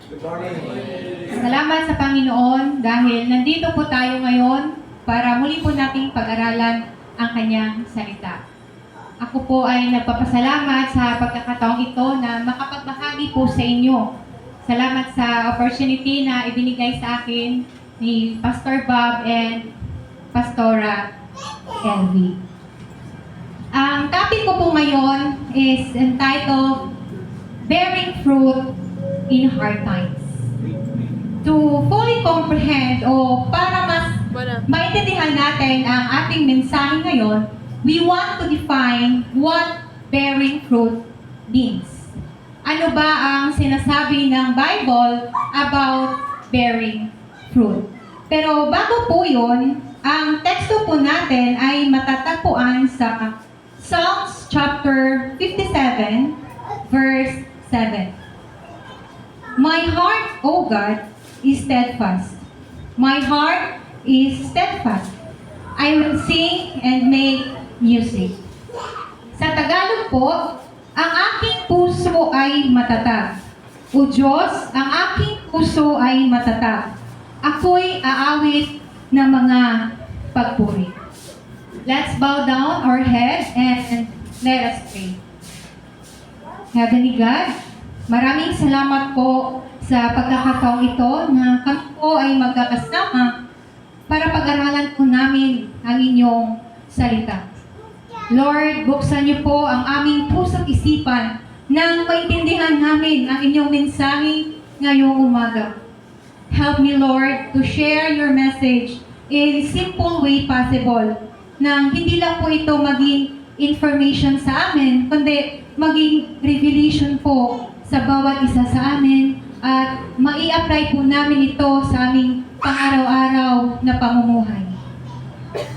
Good morning. Salamat sa Panginoon dahil nandito po tayo ngayon para muli po nating pag-aralan ang kanyang salita. Ako po ay nagpapasalamat sa pagkakataong ito na makapagbahagi po sa inyo. Salamat sa opportunity na ibinigay sa akin ni Pastor Bob and Pastora Elvie. Ang topic ko po ngayon is entitled Bearing Fruit in Hard Times. To fully comprehend o para mas maintindihan natin ang ating mensahe ngayon, we want to define what bearing fruit means. Ano ba ang sinasabi ng Bible about bearing fruit? Pero bago po yun, ang teksto po natin ay matatagpuan sa Psalms chapter 57, verse 7. My heart, O God, is steadfast. My heart is steadfast. I will sing and make music. Sa Tagalog po, ang aking puso ay matatag. O Diyos, ang aking puso ay matatag. Ako'y aawit ng mga pagpuri. Let's bow down our head and let us pray. Heavenly God, maraming salamat po sa pagkakataong ito na kami po ay magkakasama para pag-aralan po namin ang inyong salita. Lord, buksan niyo po ang aming puso't isipan nang maintindihan namin ang inyong mensahe ngayong umaga. Help me, Lord, to share your message in simple way possible nang hindi lang po ito maging information sa amin, kundi maging revelation po sa bawat isa sa amin at mai-apply po namin ito sa aming pang-araw-araw na pamumuhay.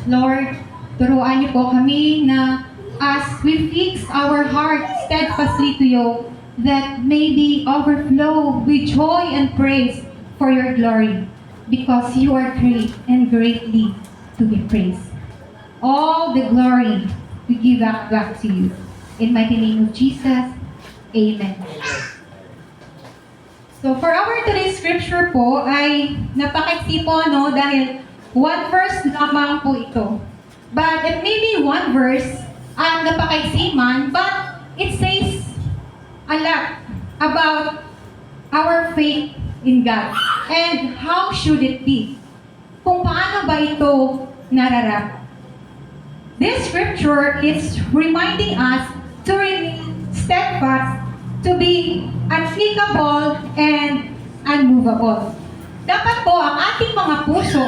Lord, turuan niyo po kami na as we fix our heart steadfastly to you, that may be overflow with joy and praise for your glory, because you are great and greatly to be praised. All the glory we give back to you. In mighty name of Jesus, Amen. So for our today's scripture po ay napakaiksi po dahil one verse lamang po ito. But it may be one verse ang napakaiksi man, but it says a lot about our faith in God. And how should it be? Kung paano ba ito nararap? This scripture is reminding us to remain steadfast, to be unshakable and unmovable. Dapat po ang ating mga puso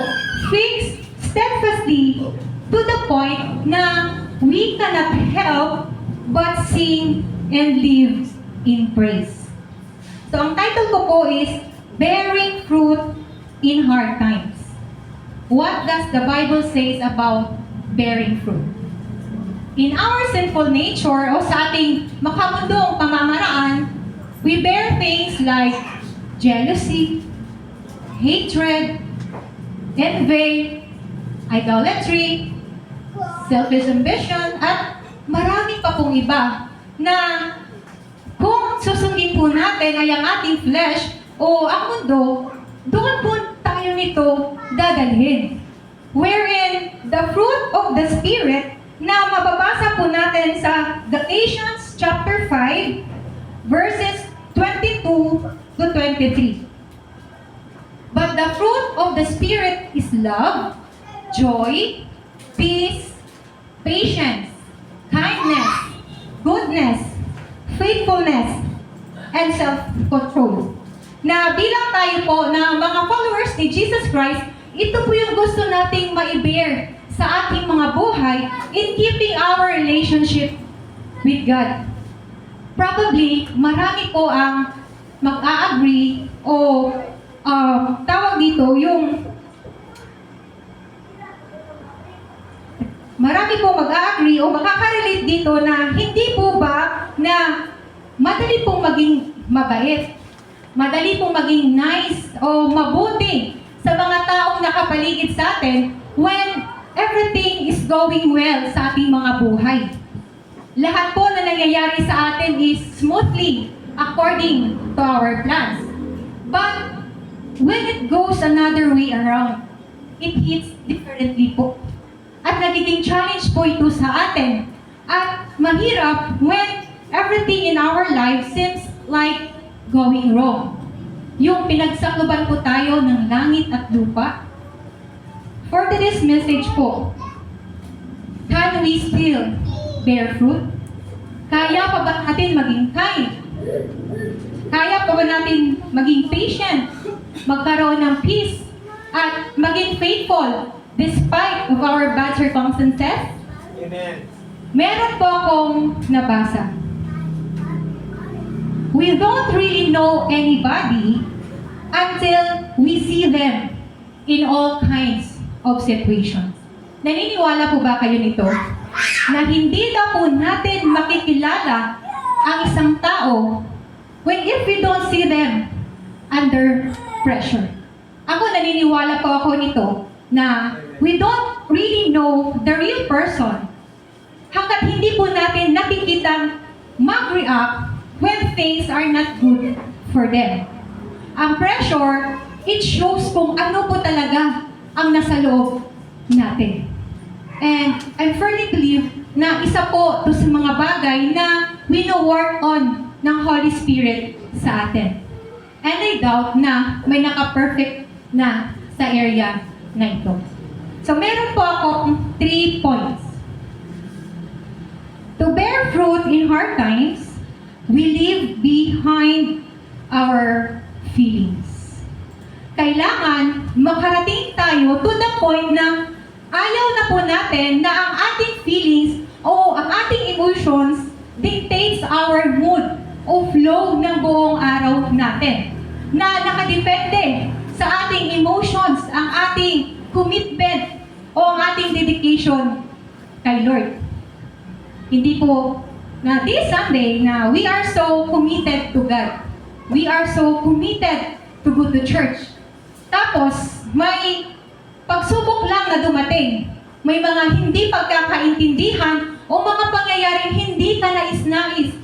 fixed steadfastly to the point na we cannot help but sing and live in praise. So ang title ko po is Bearing Fruit in Hard Times. What does the Bible says about bearing fruit? In our sinful nature o sa ating makamundong pamamaraan, we bear things like jealousy, hatred, envy, idolatry, selfish ambition, at marami pa pong iba na kung susundin po natin ay ang ating flesh o ang mundo, doon po tayo nito dadalhin. Wherein the fruit of the Spirit na mababasa po natin sa Galatians chapter 5, verses 22 to 23. But the fruit of the Spirit is love, joy, peace, patience, kindness, goodness, faithfulness, and self-control. Na bilang tayo po na mga followers ni Jesus Christ, ito po yung gusto nating ma-bear sa ating mga buhay in keeping our relationship with God. Probably, marami po ang mag-a-agree o tawag dito yung marami po mag-a-agree o makaka-relate dito na hindi po ba na madali pong maging mabait, madali pong maging nice o mabuti sa mga taong nakapaligid sa atin when everything is going well sa ating mga buhay. Lahat po na nangyayari sa atin is smoothly according to our plans. But goes another way around. It hits differently po. At nagiging challenge po ito sa atin. At mahirap when everything in our life seems like going wrong. Yung pinagsakloban po tayo ng langit at lupa. For today's message po, can we still bear fruit? Kaya pa ba natin maging kind? Kaya pa ba natin maging patient? Magkaroon ng peace? At maging faithful despite of our bad circumstances? Amen. Meron po akong nabasa. We don't really know anybody until we see them in all kinds of situations. Naniniwala po ba kayo nito? Na hindi daw po natin makikilala ang isang tao if we don't see them under pressure. Ako naniniwala po ako nito na we don't really know the real person hanggat hindi po natin nakikitang mag-react when things are not good for them. Ang pressure, it shows kung ano po talaga ang nasa loob natin. And I firmly believe na isa po to sa mga bagay na wino-work on ng Holy Spirit sa atin. And I doubt na may naka-perfect na sa area na ito. So meron po akong 3 points. To bear fruit in hard times, we leave behind our feelings. Kailangan makarating tayo to the point na ayaw na po natin na ang ating feelings o ang ating emotions dictates our mood o flow ng buong araw natin. Na nakadepende sa ating emotions, ang ating commitment o ang ating dedication kay Lord. Hindi po na this Sunday na we are so committed to God. We are so committed to go to church. Tapos, may pagsubok lang na dumating. May mga hindi pagkakaintindihan o mga pangyayaring hindi ka nais-nais.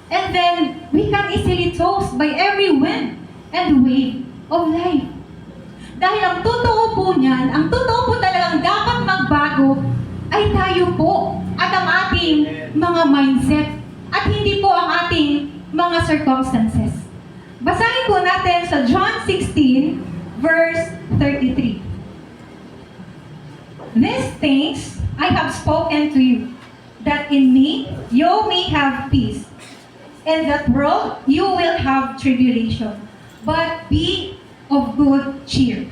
And then, we can easily tossed by every wind and wave of life. Dahil ang totoo po niyan, ang totoo po talagang dapat magbago ay tayo po at ang ating mga mindset at hindi po ang ating mga circumstances. Basahin po natin sa John 16, verse 33. These things I have spoken to you, that in me you may have peace. In that world you will have tribulation. But be of good cheer.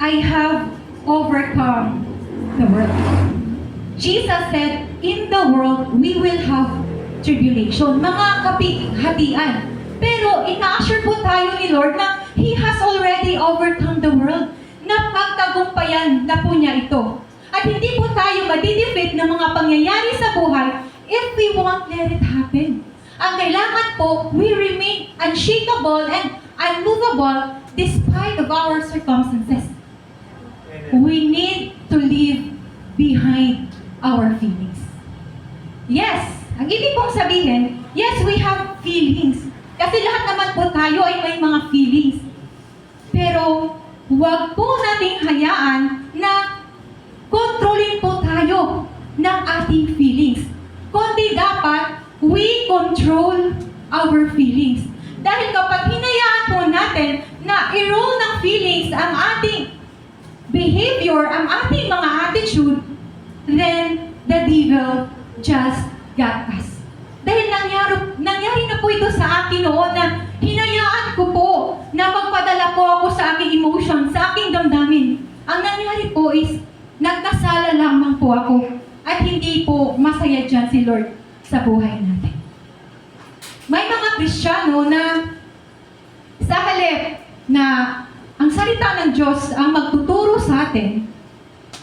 I have overcome the world. Jesus said, in the world, we will have tribulation. Mga kapihatian. Pero ina-assure po tayo ni Lord na He has already overcome the world. Napagtagumpayan na po niya ito. At hindi po tayo madidefeat ng mga pangyayari sa buhay if we won't let it happen. Ang kailangan po, we remain unshakable and unmovable despite of our circumstances. We need to leave behind our feelings. Yes, ang ibig pong sabihin, yes, we have feelings. Kasi lahat naman po tayo ay may mga feelings. Pero, huwag po nating hayaan na kontrolin po tayo ng ating feelings. Kundi dapat, we control our feelings. Dahil kapag hinayaan po natin na i-rule ng feelings ang ating behavior, ang ating mga attitude, then the devil just got us. Dahil nangyari na po ito sa akin noon na hinayaan ko po na magpadala po ako sa aking emotion, sa aking damdamin. Ang nangyari po is, nagkasala lamang po ako at hindi po masaya dyan si Lord sa buhay natin. May mga Kristiyano na sa halip na ang salita ng Diyos ang magtuturo sa atin,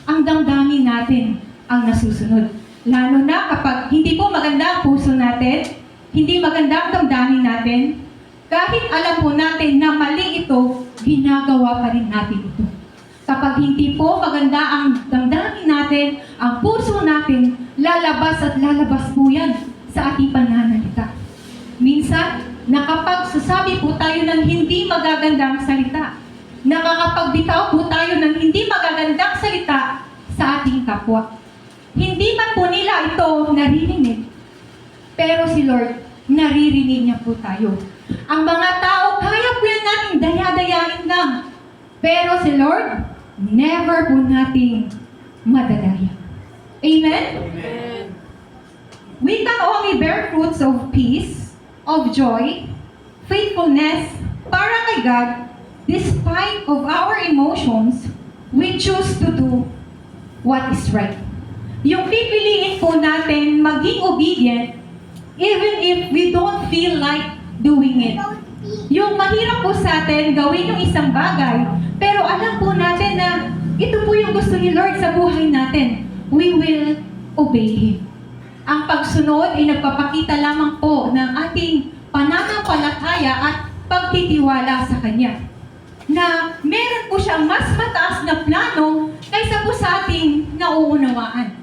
ang damdamin natin ang nasusunod. Lalo na kapag hindi po maganda ang puso natin, hindi maganda ang damdamin natin, kahit alam po natin na mali ito, ginagawa pa rin natin ito. Kapag hindi po maganda ang damdamin natin, ang puso natin, lalabas at lalabas po yan sa ating pananalita. Minsan, nakapagsasabi po tayo ng hindi magagandang salita. nakakapagbitaw po tayo ng hindi magagandang salita sa ating kapwa. Hindi man po nila ito naririnig, pero si Lord, naririnig niya po tayo. Ang mga tao, kaya po yan natin daya-dayain lang. Pero si Lord, never po nating madadaya. Amen? Amen. We can only bear fruits of peace, of joy, faithfulness, para kay God, despite of our emotions, we choose to do what is right. Yung pipiliin po natin maging obedient, even if we don't feel like doing it. Yung mahirap po sa atin gawin yung isang bagay, pero alam po natin na ito po yung gusto ni Lord sa buhay natin. We will obey Him. Ang pagsunod ay nagpapakita lamang po ng ating pananampalataya at pagtitiwala sa Kanya. Na meron po siyang mas mataas na plano kaysa po sa ating nauunawaan.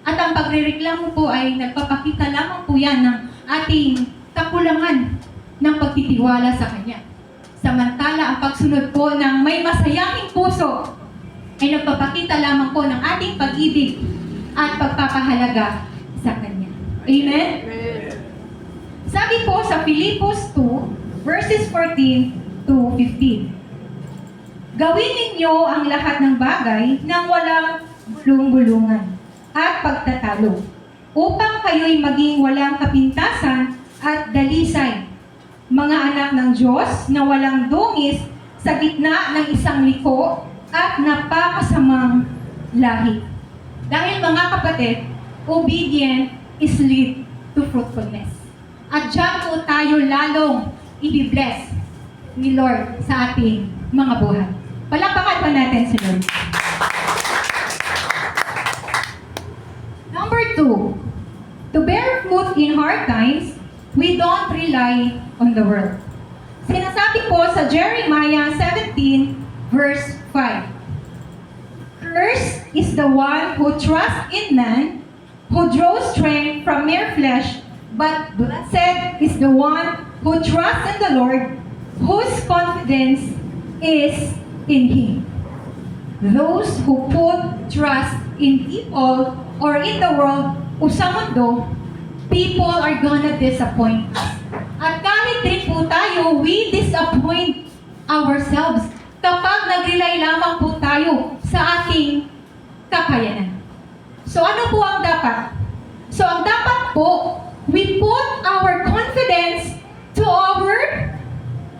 At ang pagrereklamo po ay nagpapakita lamang po yan ng ating kakulangan ng pagtitiwala sa Kanya. Samantala, ang pagsunod po ng may masayahing puso ay nagpapakita lamang po ng ating pag-ibig at pagpapahalaga sa Kanya. Amen? Amen. Sabi po sa Filipos 2, verses 14 to 15. Gawin ninyo ang lahat ng bagay nang walang bulung-bulungan at pagtatalo, upang kayo'y maging walang kapintasan at dalisay, mga anak ng Diyos na walang dungis sa gitna ng isang liko at napakasamang lahi. Dahil mga kapatid, obedient is lead to fruitfulness. At dyan po tayo lalong i-bless ni Lord sa ating mga buhay. Palakpakan pa natin si Lord. Number 2, to bear fruit in hard times, we don't rely on the world. Sinasabi po sa Jeremiah 17, verse 5. Cursed is the one who trusts in man, who draws strength from mere flesh, but blessed is the one who trusts in the Lord, whose confidence is in Him. Those who put trust in people or in the world o sa mundo, people are gonna disappoint us. At kahit din po tayo, we disappoint ourselves kapag nag-rely lamang po tayo sa ating kakayanan. So ano po ang dapat? So ang dapat po, we put our confidence to our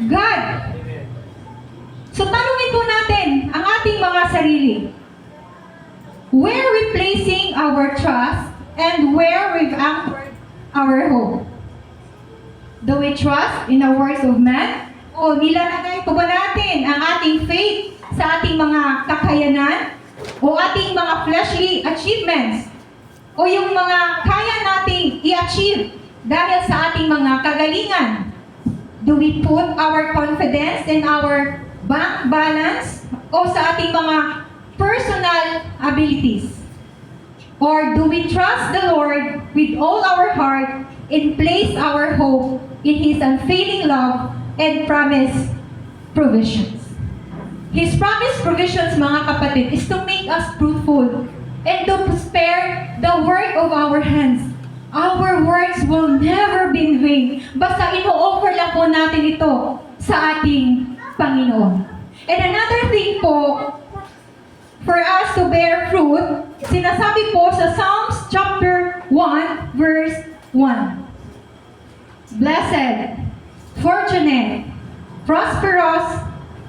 God. So tanungin po natin ang ating mga sarili. Where we placing our trust and where we've anchored our hope? Do we trust in the words of man? O nilalagay po ba natin ang ating faith sa ating mga kakayanan? O ating mga fleshly achievements? O yung mga kaya nating i-achieve dahil sa ating mga kagalingan? Do we put our confidence in our bank balance o sa ating mga personal abilities? Or do we trust the Lord with all our heart and place our hope in His unfailing love and promised provisions? His promised provisions, mga kapatid, is to make us fruitful and to spare the work of our hands. Our works will never be in vain. Basta ino-offer lang po natin ito sa ating Panginoon. And another thing po, for us to bear fruit, sinasabi po sa Psalms chapter 1, verse 1. Blessed, fortunate, prosperous,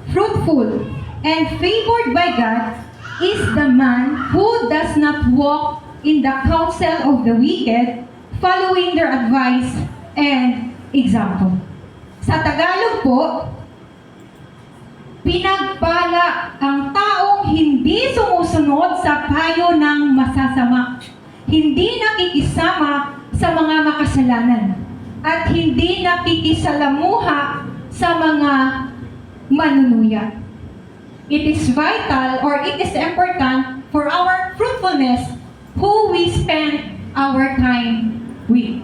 fruitful, and favored by God is the man who does not walk in the counsel of the wicked, following their advice and example. Sa Tagalog po, pinagpala ang taong hindi sumusunod sa payo ng masasama, hindi nakikisama sa mga makasalanan, at hindi nakikisalamuha sa mga manunuya. It is vital or it is important for our fruitfulness who we spend our time with.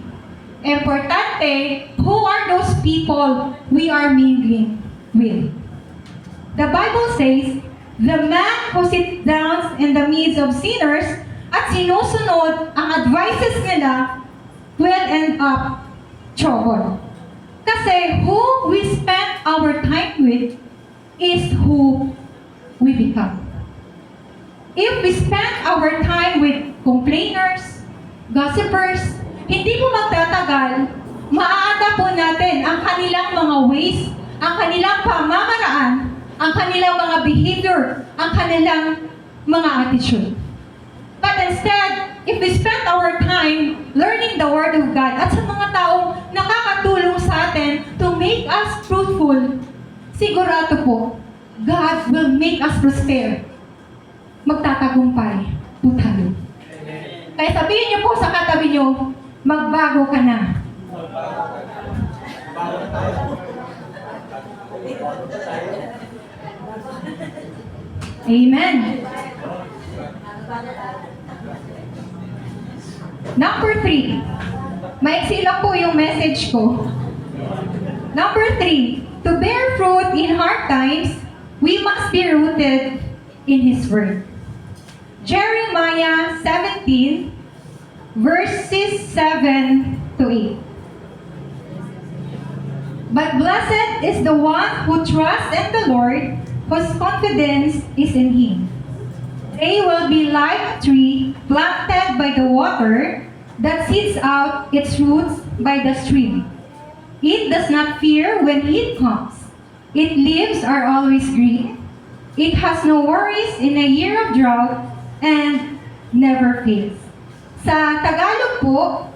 Importante, who are those people we are mingling with? The Bible says, the man who sits down in the midst of sinners at sinusunod ang advices nila will end up trouble. Kasi who we spend our time with is who we become. If we spend our time with complainers, gossipers, hindi po magtatagal, maaada po natin ang kanilang mga ways, ang kanilang pamamaraan, ang kanilang mga behavior, ang kanilang mga attitude. But instead, if we spend our time learning the Word of God at sa mga taong nakakatulong sa atin to make us fruitful, sigurado po, God will make us prosper. Magtatagumpay po tayo. Kaya sabihin niyo po sa katabi niyo, magbago ka na. Amen. Number 3. Maiksi lang po yung message ko. Number 3. To bear fruit in hard times, we must be rooted in His Word. Jeremiah 17, verses 7 to 8. But blessed is the one who trusts in the Lord, whose confidence is in Him. They will be like a tree planted by the water that sends out its roots by the stream. It does not fear when heat comes. Its leaves are always green. It has no worries in a year of drought and never fails. Sa Tagalog po,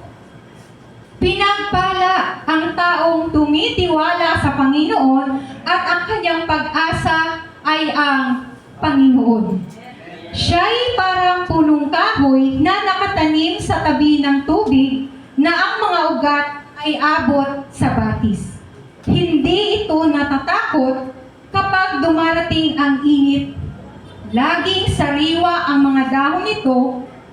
pinagpala ang taong tumitiwala sa Panginoon at ang kanyang pag-asa ay ang Panginoon. Siya'y parang punong kahoy na nakatanim sa tabi ng tubig na ang mga ugat ay abot sa batis. Hindi ito natatakot kapag dumarating ang init. Laging sariwa ang mga dahon nito,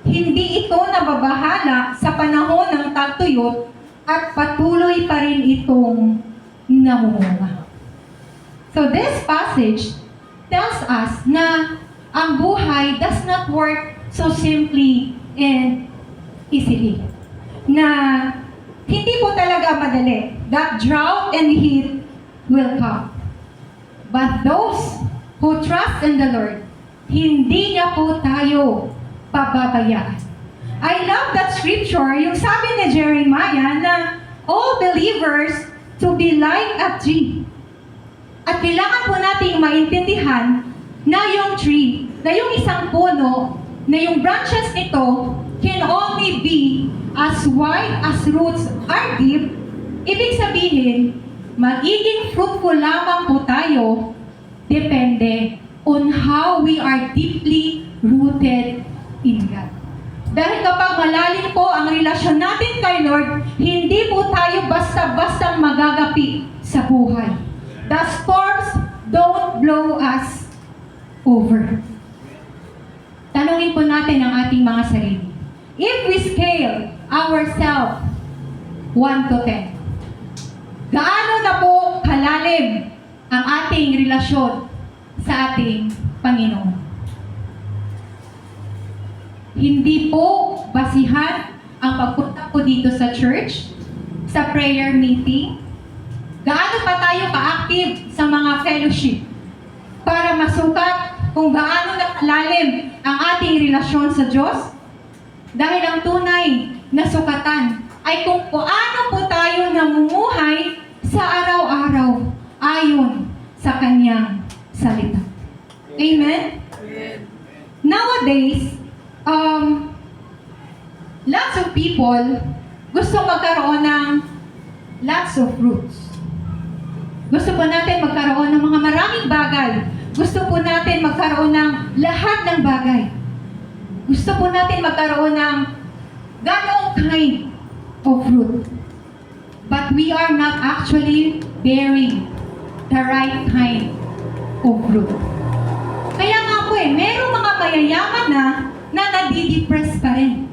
hindi ito nababahala sa panahon ng tagtuyot at patuloy pa rin itong namumunga. So this passage tells us na ang buhay does not work so simply and easily. Na hindi po talaga madali. That drought and heat will come. But those who trust in the Lord, hindi niya po tayo pababayaan. I love that scripture, yung sabi ni Jeremiah na all believers to be like a tree. At kailangan po nating maintindihan na yung tree, na yung isang puno, na yung branches nito can only be as wide as roots are deep. Ibig sabihin, magiging fruitful lamang po tayo depende on how we are deeply rooted in God. Dahil kapag malalim po ang relasyon natin kay Lord, hindi po tayo basta-basta magagapi sa buhay. The storms don't blow us over. Tanungin po natin ang ating mga sarili. If we scale ourselves 1 to 10, gaano na po kalalim ang ating relasyon sa ating Panginoon? Hindi po basihan ang pagpunta po dito sa church, sa prayer meeting. Gaano pa tayo ka-active sa mga fellowship para masukat kung gaano na kalalim ang ating relasyon sa Diyos? Dahil ang tunay na sukatan ay kung paano po tayo namumuhay sa araw-araw ayon sa Kanyang salita. Amen? Nowadays, lots of people gusto magkaroon ng lots of fruits. Gusto po natin magkaroon ng mga maraming bagay. Gusto po natin magkaroon ng lahat ng bagay. Gusto po natin magkaroon ng ganong kind of fruit. But we are not actually bearing the right kind of fruit. Kaya nga po merong mga mayayaman na nadidepress pa rin.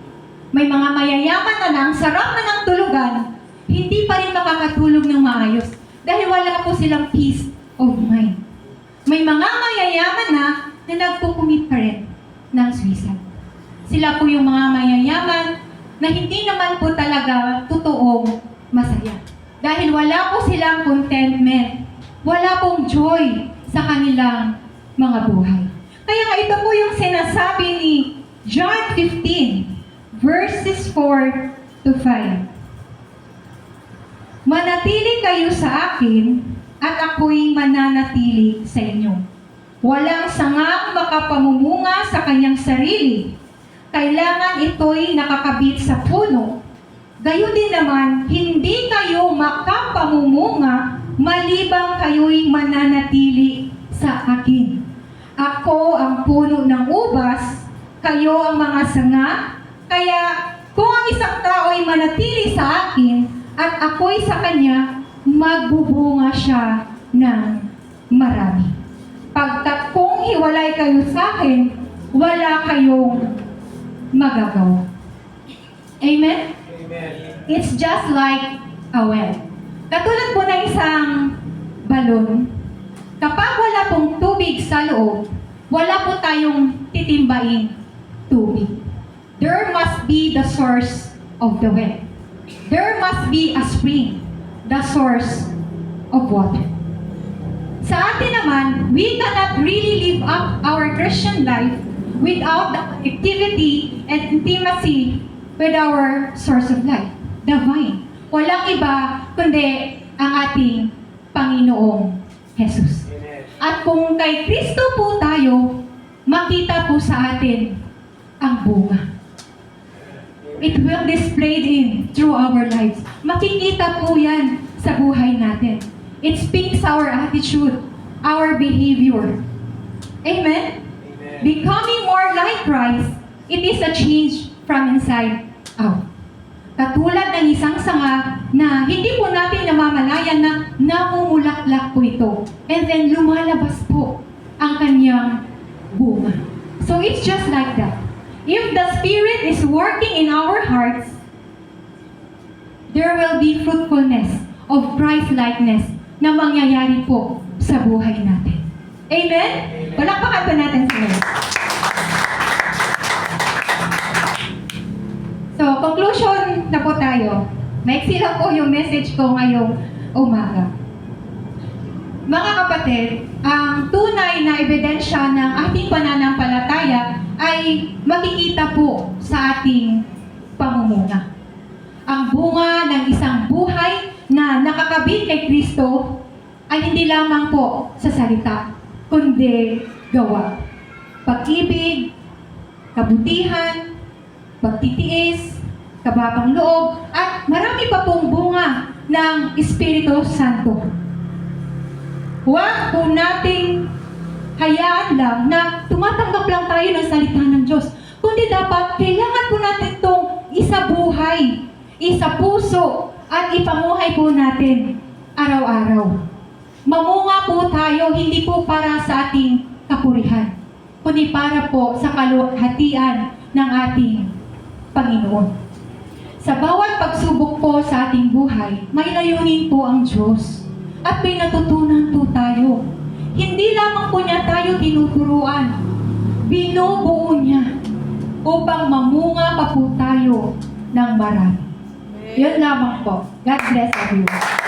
May mga mayayaman na ang sarap na ng tulugan, hindi pa rin makakatulog ng maayos dahil wala po silang peace of mind. May mga mayayaman na nagkukumit pa rin ng suicide. Sila po yung mga mayayaman na hindi naman po talaga totoong masaya. Dahil wala po silang contentment, wala pong joy sa kanilang mga buhay. Kaya nga ito po yung sinasabi ni John 15, verses 4 to 5. Manatili kayo sa akin at ako'y mananatili sa inyo. Walang sangang makapamumunga sa kanyang sarili. Kailangan ito'y nakakabit sa puno. Gayon din naman, hindi kayo makapamumunga malibang kayo'y mananatili sa akin. Ako ang puno ng ubas, kayo ang mga sanga, kaya kung ang isang tao ay manatili sa akin at ako'y sa kanya, magbubunga siya ng marami. Pagkat kung hiwalay kayo sa akin, wala kayong magagawa. Amen? It's just like a well. Katulad po ng isang balon, kapag wala pong tubig sa loob, wala po tayong titimbaing tubig. There must be the source of the well. There must be a spring, the source of water. Sa atin naman, we cannot really live up our Christian life without the activity and intimacy with our source of life, the vine. Walang iba kundi ang ating Panginoong Jesus. At kung kay Kristo po tayo, makita po sa atin ang bunga. It will displayed in through our lives. Makikita po yan sa buhay natin. It speaks our attitude, our behavior. Amen? Becoming more like Christ, it is a change from inside out. Katulad ng isang sanga na hindi po natin namamalayan na namumulaklak po ito. And then lumalabas po ang kanyang bunga. So it's just like that. If the Spirit is working in our hearts, there will be fruitfulness of Christ-likeness na mangyayari po sa buhay natin. Amen? Palakpakan pa natin sila. So, conclusion na po tayo. Maiksi lang po yung message ko ngayong umaga. Mga kapatid, ang tunay na ebidensya ng ating pananampalataya ay makikita po sa ating pamumuno. Ang bunga ng isang buhay na nakakabit kay Kristo ay hindi lamang po sa salita, kundi gawa. Pag-ibig, kabutihan, pagtitiis, kababang loob, at marami pa pong bunga ng Espiritu Santo. Huwag po nating hayaan lang na tumatanggap lang tayo ng salita ng Diyos. Kundi dapat, kailangan po natin itong isabuhay, isapuso, at ipamuhay po natin araw-araw. Mamunga po tayo, hindi po para sa ating kapurihan, kundi para po sa kaluwalhatian ng ating Panginoon. Sa bawat pagsubok po sa ating buhay, may layunin po ang Diyos. At may natutunan po tayo. Hindi lamang po niya tayo tinuturuan. Binubuo niya upang mamunga pa po tayo ng marami. Yun lamang po. God bless everyone.